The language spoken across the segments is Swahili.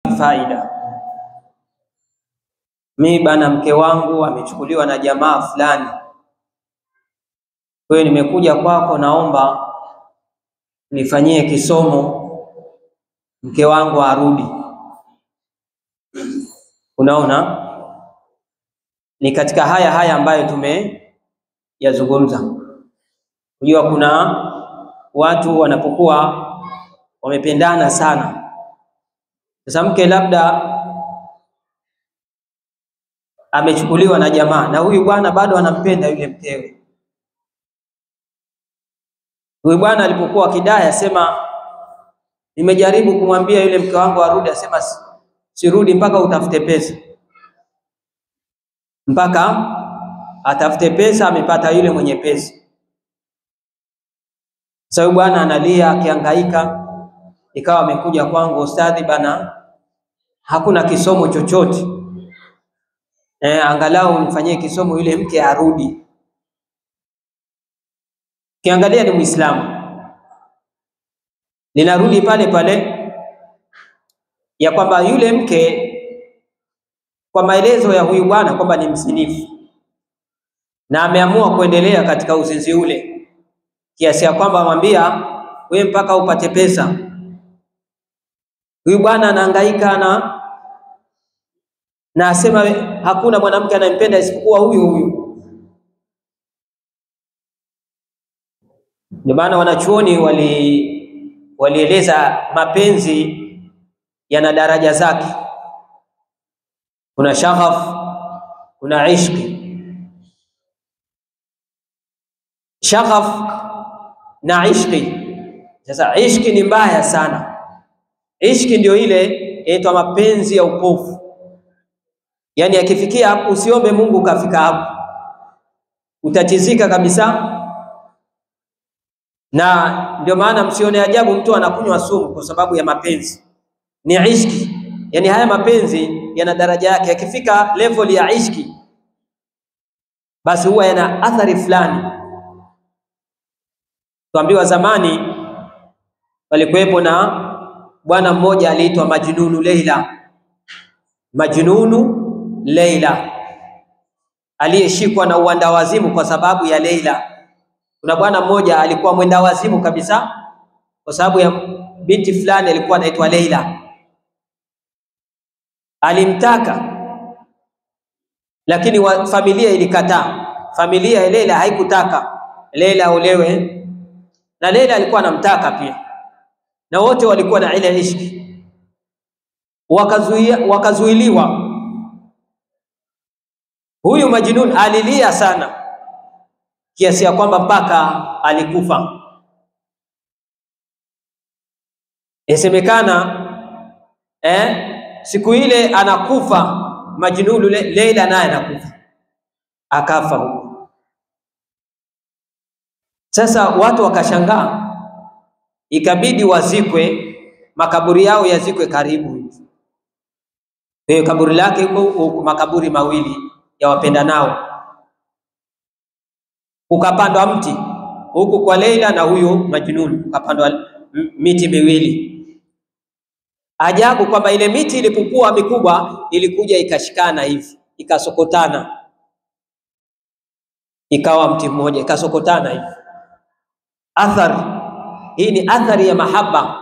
faida. Mimi bana, mke wangu amechukuliwa na jamaa fulani, kwa hiyo nimekuja kwako, naomba nifanyie kisomo mke wangu arudi. Unaona, ni katika haya ambayo tumeyazungumza. Unajua kuna watu wanapokuwa wamependana sana, sasa mke labda amechukuliwa na jamaa na huyu bwana bado anampenda yule mkewe. Huyu bwana alipokuwa kidai asema, nimejaribu kumwambia yule mke wangu arudi, asema sirudi mpaka utafute pesa, mpaka atafute pesa. Amepata yule mwenye pesa. Sasa huyu bwana analia akihangaika, ikawa amekuja kwangu, ustadhi bana, hakuna kisomo chochote, angalau nifanyie kisomo yule mke arudi. Kiangalia ni Muislamu, linarudi pale pale ya kwamba yule mke, kwa maelezo ya huyu bwana kwamba ni mzinifu na ameamua kuendelea katika uzinzi ule, kiasi ya kwamba amwambia wewe mpaka upate pesa. Huyu bwana anahangaika na asema hakuna mwanamke anayempenda isipokuwa huyu. Ndio maana wanachuoni walieleza mapenzi yana daraja zake. Kuna shaghaf, kuna ishqi. Shaghaf na ishqi. Sasa ishqi ni mbaya sana. Ishqi ndio ile inaitwa mapenzi ya upofu, yaani akifikia hapo usiombe Mungu kafika hapo, utatizika kabisa. Na ndio maana msione ajabu mtu anakunywa sumu kwa sababu ya mapenzi. Ni ishki, yani haya mapenzi yana daraja yake. Yakifika level ya ishki, basi huwa yana athari fulani. Tuambiwa zamani walikuwepo na bwana mmoja aliitwa Majnunu Leila. Majnunu Leila aliyeshikwa na uandawazimu kwa sababu ya Leila. Kuna bwana mmoja alikuwa mwenda wazimu kabisa kwa sababu ya binti fulani alikuwa anaitwa Leila. Alimtaka, lakini familia ilikataa. Familia ya Leila haikutaka Leila aolewe, na Leila alikuwa anamtaka pia, na wote walikuwa na ile ishki. Wakazuiliwa. Huyu Majnun alilia sana kiasi ya kwamba mpaka alikufa. Yasemekana siku ile anakufa Majnun, Leila naye anakufa, akafa huko. Sasa watu wakashangaa, ikabidi wazikwe, makaburi yao yazikwe karibu. Kaburi lake huko, makaburi mawili ya wapenda nao. Ukapandwa mti huku kwa Leila na huyu Majnun, ukapandwa miti miwili. Ajabu kwamba ile miti ilipokuwa mikubwa ilikuja ikashikana hivi, ikasokotana, ikawa mti mmoja, ikasokotana hivi. Athari hii ni athari ya mahaba,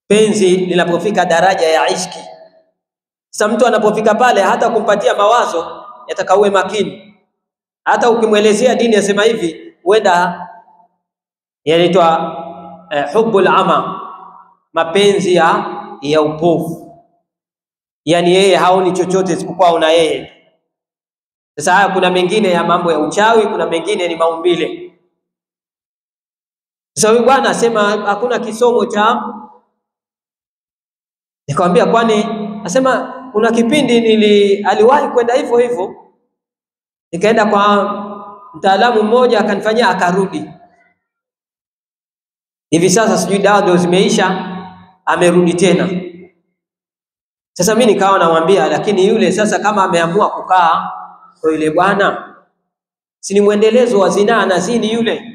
penzi linapofika daraja ya ishki. Sasa mtu anapofika pale, hata kumpatia mawazo yatakawe makini. Hata ukimwelezea dini yasema hivi, huenda yanaitwa hubbul ama, mapenzi ya upofu, yani yeye haoni chochote isipokuwa una yeye. Sasa haya, kuna mengine ya mambo ya uchawi, kuna mengine ni maumbile. Sasa huyu bwana asema hakuna kisomo cha. Nikamwambia kwani? Asema kuna kipindi aliwahi kwenda hivyo hivyo, nikaenda kwa mtaalamu mmoja akanifanyia, akarudi. Hivi sasa sijui dawa ndio zimeisha, amerudi tena. Sasa mimi nikawa namwambia, lakini yule sasa kama ameamua kukaa kwa yule bwana, si ni mwendelezo wa zinaa na zini yule.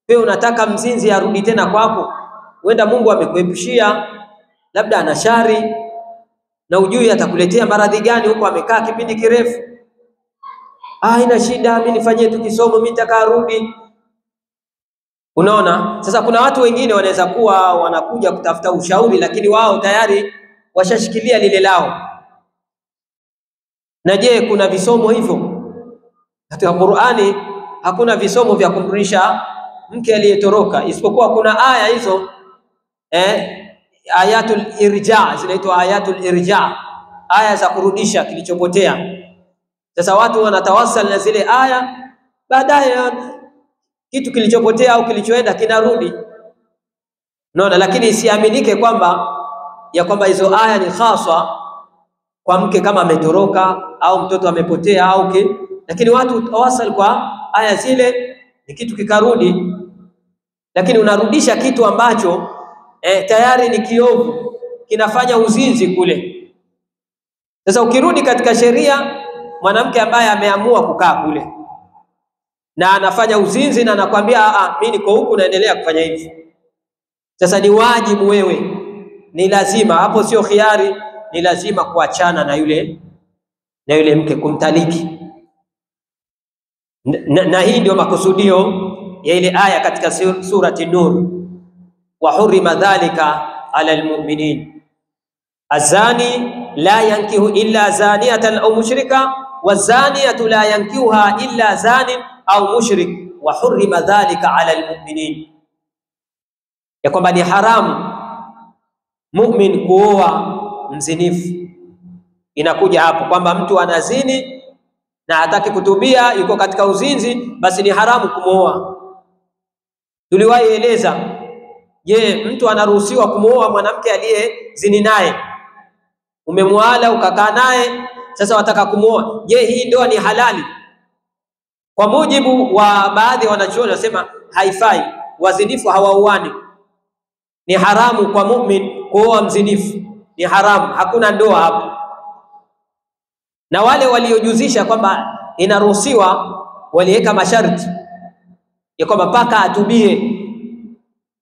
Wewe unataka mzinzi arudi tena kwako? Huenda Mungu amekuepushia, labda ana shari, na ujui atakuletea maradhi gani huko, amekaa kipindi kirefu. Haina shida, mimi nifanyie tu kisomo, mimi nitakarudi. Unaona, sasa kuna watu wengine wanaweza kuwa wanakuja kutafuta ushauri, lakini wao tayari washashikilia lile lao. Na je, kuna visomo hivyo? Katika Qur'ani hakuna visomo vya kumrudisha mke aliyetoroka, isipokuwa kuna aya hizo ayatul irja, zinaitwa ayatul irja, aya za kurudisha kilichopotea. Sasa watu wanatawasal na zile aya, baadaye kitu kilichopotea au kilichoenda kinarudi. Unaona, lakini isiaminike kwamba hizo aya ni khaswa kwa mke kama ametoroka au mtoto amepotea au lakini watu tawasal kwa aya zile, ni kitu kikarudi. Lakini unarudisha kitu ambacho tayari ni kiovu, kinafanya uzinzi kule. Sasa ukirudi katika sheria, mwanamke ambaye ameamua kukaa kule na anafanya uzinzi na anakuambia mimi niko huku naendelea kufanya hivi, sasa ni wajibu wewe, ni lazima hapo, sio khiari, ni lazima kuachana na yule mke, kumtaliki. Na hii ndio makusudio ya ile aya katika surati Nur, wa hurima dhalika ala almu'minin, azani la yankihu illa zaniyatan au mushrika wazaniyatu la yankihuha illa zanin au mushrik wa hurima dhalika ala almu'minin, ya kwamba ni haramu mu'min kuoa mzinifu. Inakuja hapo kwamba mtu anazini na hataki kutubia, yuko katika uzinzi, basi ni haramu kumooa. Tuliwahi eleza, je, mtu anaruhusiwa kumooa mwanamke aliyezini naye? Umemwala ukakaa naye, sasa wataka kumooa. Je, hii ndoa ni halali? Kwa mujibu wa baadhi ya wanachuoni wasema haifai, wazinifu hawaoani. Ni haramu kwa mu'min kuoa mzinifu, ni haramu, hakuna ndoa hapo. Na wale waliojuzisha kwamba inaruhusiwa waliweka masharti ya kwamba mpaka atubie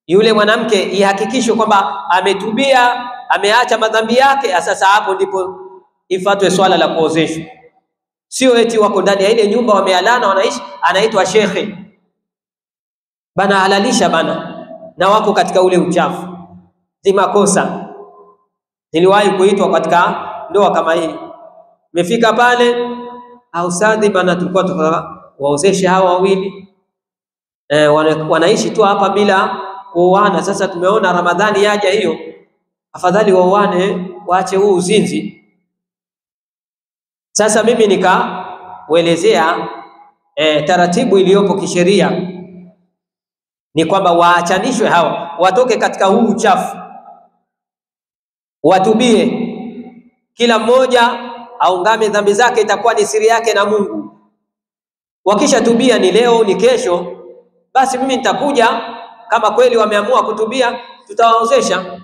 yule mwanamke, ihakikishwe kwamba ametubia, ameacha madhambi yake. Sasa hapo ndipo ifatwe swala la kuozeshwa. Sio eti wako ndani ya ile nyumba wamealana wanaishi, anaitwa shekhe bana, halalisha bana, na wako katika ule uchafu. Ni makosa. Niliwahi kuitwa katika ndoa kama hii, nimefika pale, ustadhi bana, tulikuwa tukawaozeshe hawa wawili wanaishi tu hapa bila kuoana. Sasa tumeona Ramadhani yaja hiyo, afadhali waoane, waache huu uzinzi. Sasa mimi nikawaelezea taratibu iliyopo kisheria ni kwamba waachanishwe hawa, watoke katika huu uchafu, watubie, kila mmoja aungame dhambi zake, itakuwa ni siri yake na Mungu. Wakisha tubia, ni leo ni kesho, basi mimi nitakuja, kama kweli wameamua kutubia tutawaozesha.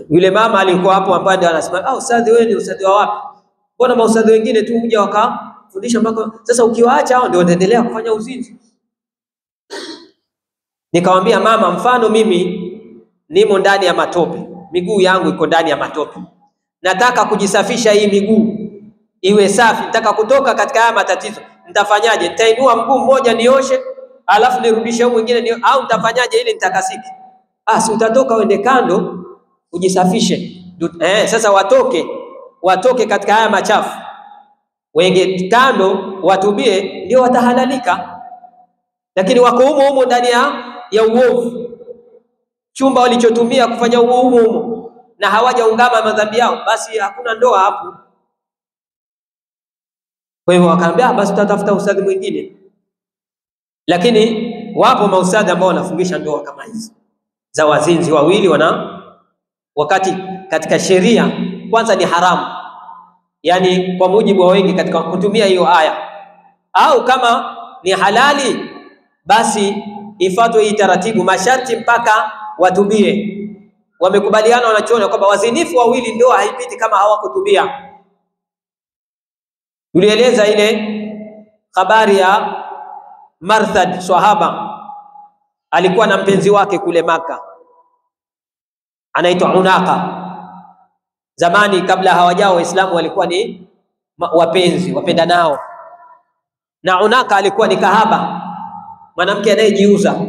Yule mama alikuwa hapo ambaye anasema, ustadhi wewe ni ustadhi wa wapi? Mbona maustadhi wengine tu huja wakafundisha mpaka sasa, ukiwaacha hao ndio wanaendelea kufanya uzinzi? Nikamwambia mama, mfano mimi nimo ndani ya matope, miguu yangu iko ndani ya matope, nataka kujisafisha hii miguu iwe safi, nataka kutoka katika haya matatizo, nitafanyaje? Nitainua mguu mmoja nioshe alafu nirudishe huu mwingine au nitafanyaje ili nitakasike? Si utatoka uende kando ujisafishe. Sasa watoke katika haya machafu, wenge kando, watubie, ndio watahalalika. Lakini wako humo ndani ya uovu, chumba walichotumia kufanya humo na hawajaungama madhambi yao, basi hakuna ndoa hapo. Kwa hivyo wakaambia basi tutatafuta ustadhi mwingine. Lakini wapo maustadhi ambao wanafungisha ndoa kama hizi za wazinzi wawili, wakati katika sheria kwanza ni haramu, yani kwa mujibu wa wengi katika kutumia hiyo aya. Au kama ni halali, basi ifuatwe hii taratibu, masharti mpaka watubie. Wamekubaliana wanachoona kwamba wazinifu wawili ndoa haipiti kama hawakutubia. Tulieleza ile habari ya Marthad, sahaba, alikuwa na mpenzi wake kule Maka, anaitwa Unaka. Zamani kabla hawajao Waislamu walikuwa ni wapenzi, wapendanao. Na Unaka alikuwa ni kahaba, mwanamke anayejiuza.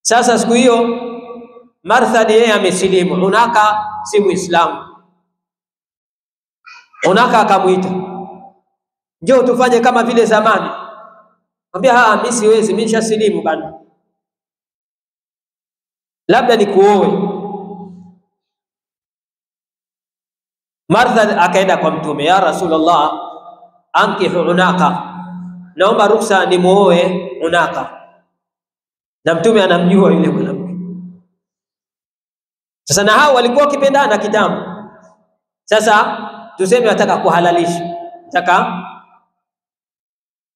Sasa siku hiyo Marthad yeye amesilimu, Unaka si Muislamu. Unaka akamuita, njoo tufanye kama vile zamani. Mwambia mimi siwezi, mimi nishasilimu bana, labda nikuoe. Marthad akaenda kwa Mtume, ya Rasulullah, ankihu Unaka, naomba ruhusa nimuoe Unaka. Na Mtume anamjua yule mwanamke. Sasa na hao walikuwa wakipendana kitambo. Sasa tuseme wataka kuhalalisha,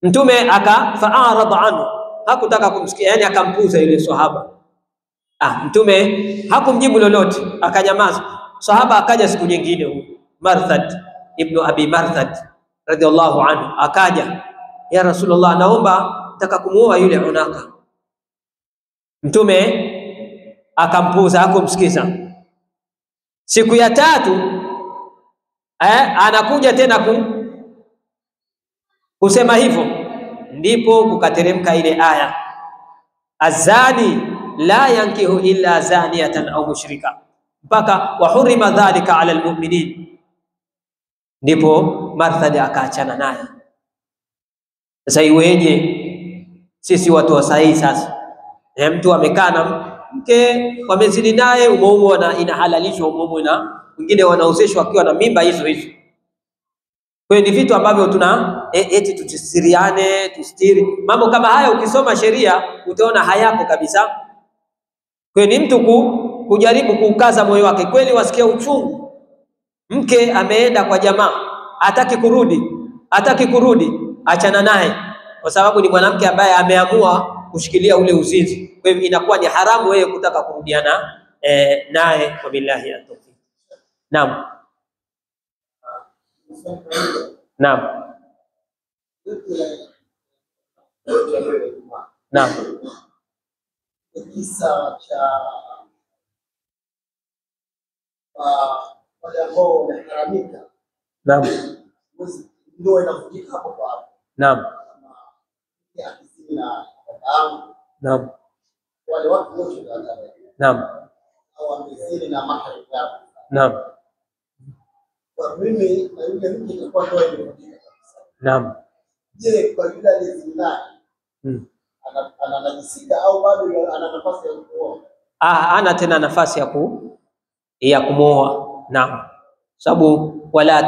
Mtume fa'arada anhu, hakutaka kumsikia, yani akampuza yule sahaba. Mtume hakumjibu lolote, akanyamaza. Sahaba akaja siku nyingine, huyu Marthad ibn Abi Marthad radhiallahu anhu akaja, ya Rasulullah, naomba nataka kumuoa yule Unaka. Mtume akampuza, hakumsikiza. Siku ya tatu anakuja tena kusema hivyo, ndipo kukateremka ile aya, azani la yankihu illa zaniyatan au mushrika, mpaka wa hurima dhalika ala almu'minin. Ndipo Marthad akaachana naye. Sasa iweje sisi watu wa sahihi sasa? Mtu amekaa na mke wamezini naye umoumo, na inahalalishwa umoumo, na wengine wanaozeshwa wakiwa na mimba hizo. Kwa hiyo ni vitu ambavyo tuna eti tusiriane, tustiri mambo kama haya. Ukisoma sheria utaona hayapo kabisa. Kwa hiyo ni mtu kujaribu kuukaza moyo wake, kweli wasikia uchungu. Mke ameenda kwa jamaa, hataki kurudi, achana naye, kwa sababu ni mwanamke ambaye ameamua kushikilia ule uzinzi. Kwa hivyo inakuwa ni haramu wewe kutaka kurudiana naye. Wabillahi at-tawfiq. Naam. Naam. Naam. Kisa cha wale ambao wameharamika. Naam. Ndio inavunjika hapo kwa hapo. Naam. Naam. Wale watu wote wanataka. Naam. Au wamezini na mahari yao. Naam. Kwa mimi na yule mtu itakuwa ndoa imevunjika kabisa. Naam. Je, kwa yule aliyezini ananajisika au bado ana nafasi ya kuoa? Ana tena nafasi ya kumooa. Naam. Sababu wala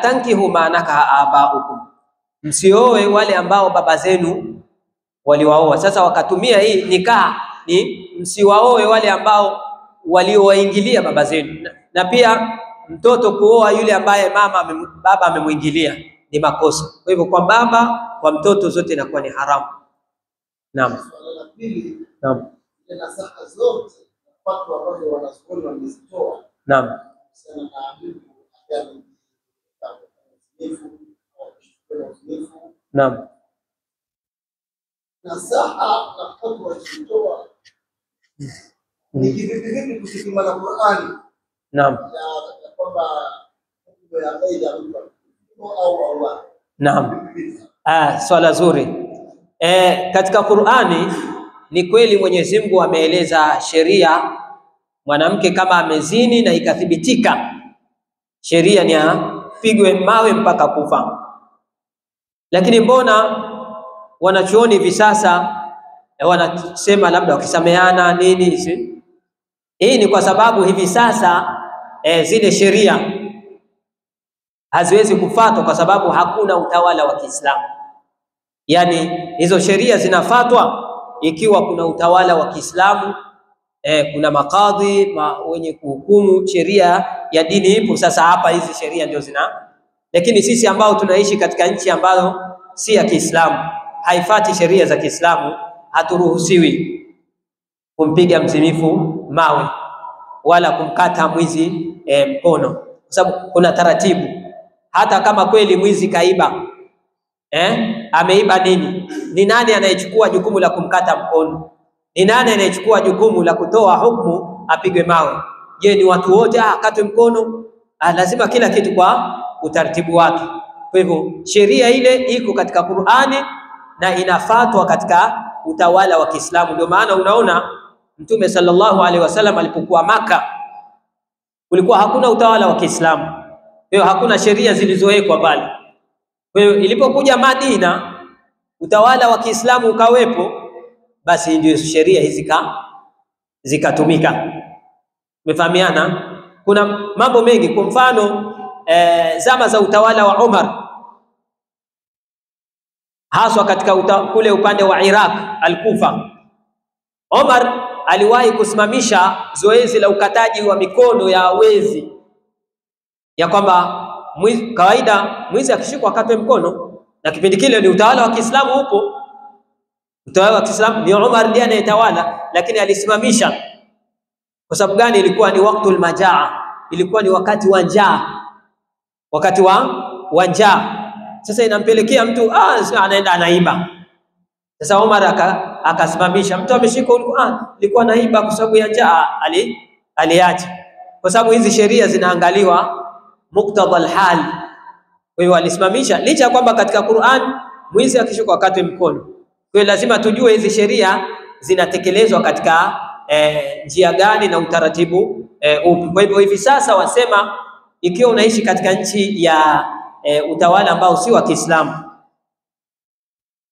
tankihu maanaka abaukum, msioe wale ambao baba zenu waliwaoa. Sasa wakatumia hii nikaa ni msiwaoe wale ambao waliowaingilia baba zenu. Na pia mtoto kuoa yule ambaye baba amemuingilia ni makosa. Kwa hivyo kwa baba, kwa mtoto, zote inakuwa ni haramu. Naam. Swali la pili, naam, nasaha zote watu ambao wanazuoni wamezitoa. Naam. Sana Naam. Nasaha na watu wazitoa ni kivipi kusikima na Qur'ani. Naam. Ya kwamba ndio ya kaida au Allah. Naam. Swala zuri. Katika Qur'ani ni kweli Mwenyezi Mungu ameeleza sheria, mwanamke kama amezini na ikathibitika, sheria ni apigwe mawe mpaka kufa. Lakini mbona wanachuoni hivi sasa wanasema labda wakisameana nini hizi? Hii ni kwa sababu hivi sasa zile sheria haziwezi kufuatwa kwa sababu hakuna utawala wa Kiislamu. Yani hizo sheria zinafuatwa ikiwa kuna utawala wa Kiislamu, kuna makadhi wenye kuhukumu, sheria ya dini ipo. Sasa hapa hizi sheria ndio lakini sisi ambao tunaishi katika nchi ambayo si ya Kiislamu, haifati sheria za Kiislamu, haturuhusiwi kumpiga mzinifu mawe wala kumkata mwizi mkono, kwa sababu kuna taratibu. Hata kama kweli mwizi kaiba, ameiba nini, ni nani anayechukua jukumu la kumkata mkono? Ni nani anayechukua jukumu la kutoa hukumu apigwe mawe? Je, ni watu wote akatwe mkono? Lazima kila kitu kwa utaratibu wake. Kwa hivyo sheria ile iko katika Qur'ani na inafatwa katika utawala wa Kiislamu. Ndio maana unaona Mtume sallallahu alaihi wasallam alipokuwa Maka kulikuwa hakuna utawala wa Kiislamu. Kwa hiyo hakuna sheria zilizowekwa pale. Kwa hiyo ilipokuja Madina utawala wa Kiislamu ukawepo, basi ndio sheria hizi zikatumika. Umefahamiana? Kuna mambo mengi, kwa mfano zama za utawala wa Umar, haswa katika kule upande wa Iraq Al-Kufa, Umar aliwahi kusimamisha zoezi la ukataji wa mikono ya wezi, ya kwamba kawaida mwizi akishikwa akatwe mkono, na kipindi kile ni utawala wa Kiislamu huko. Utawala wa Kiislamu ni Umar ndiye anayetawala, lakini alisimamisha. Kwa sababu gani? Ilikuwa ni waktul majaa, ilikuwa ni wakati wa njaa, wakati wa njaa. Sasa inampelekea mtu anaenda anaiba. Sasa Umar akasimamisha, mtu ameshika ilikuwa anaiba kwa sababu ya njaa, aliacha. Kwa sababu hizi sheria zinaangaliwa muktadha alhal. Kwa hiyo alisimamisha, licha kwamba katika Qur'an mwizi akishikwa akatwe mkono. Kwa hiyo lazima tujue hizi sheria zinatekelezwa katika njia gani na utaratibu upi. Kwa hivyo hivi sasa wasema ikiwa unaishi katika nchi ya utawala ambao si wa Kiislamu,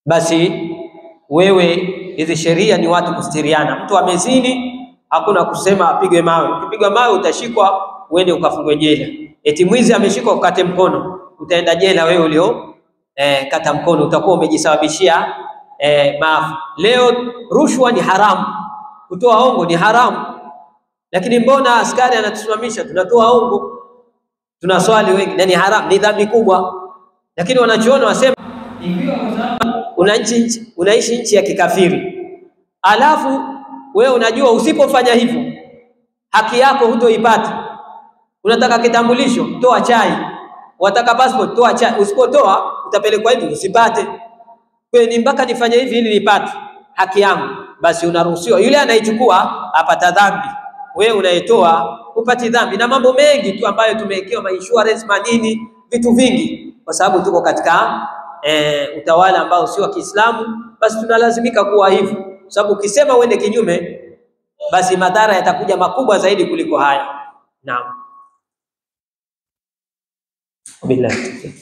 basi wewe hizi sheria ni watu kustiriana. Mtu amezini, hakuna kusema apigwe mawe. Ukipigwa mawe utashikwa uende ukafungwe jela. Eti mwizi ameshikwa ukate mkono, utaenda jela wewe ulio kata mkono, utakuwa umejisababishia maafa. Leo rushwa ni haramu, kutoa hongo ni haramu, lakini mbona askari anatusimamisha tunatoa hongo, tunaswali wengi, na ni haramu, ni dhambi kubwa. Lakini wanachoona wasema ikiwa unaishi nchi ya kikafiri, alafu wewe unajua usipofanya hivyo haki yako hutoipata. Unataka kitambulisho, toa chai. Unataka passport, toa chai. Usipotoa utapelekwa hivi, usipate. Kwa ni mpaka nifanye hivi ili nipate haki yangu, basi unaruhusiwa. Yule anaichukua apata dhambi, wewe unayetoa upati dhambi. Na mambo mengi tu ambayo tumewekewa insurance manini, vitu vingi, kwa sababu tuko katika utawala ambao si wa Kiislamu, basi tunalazimika kuwa hivyo. Kwa sababu ukisema uende kinyume, basi madhara yatakuja makubwa zaidi kuliko haya. Naam. Billahi.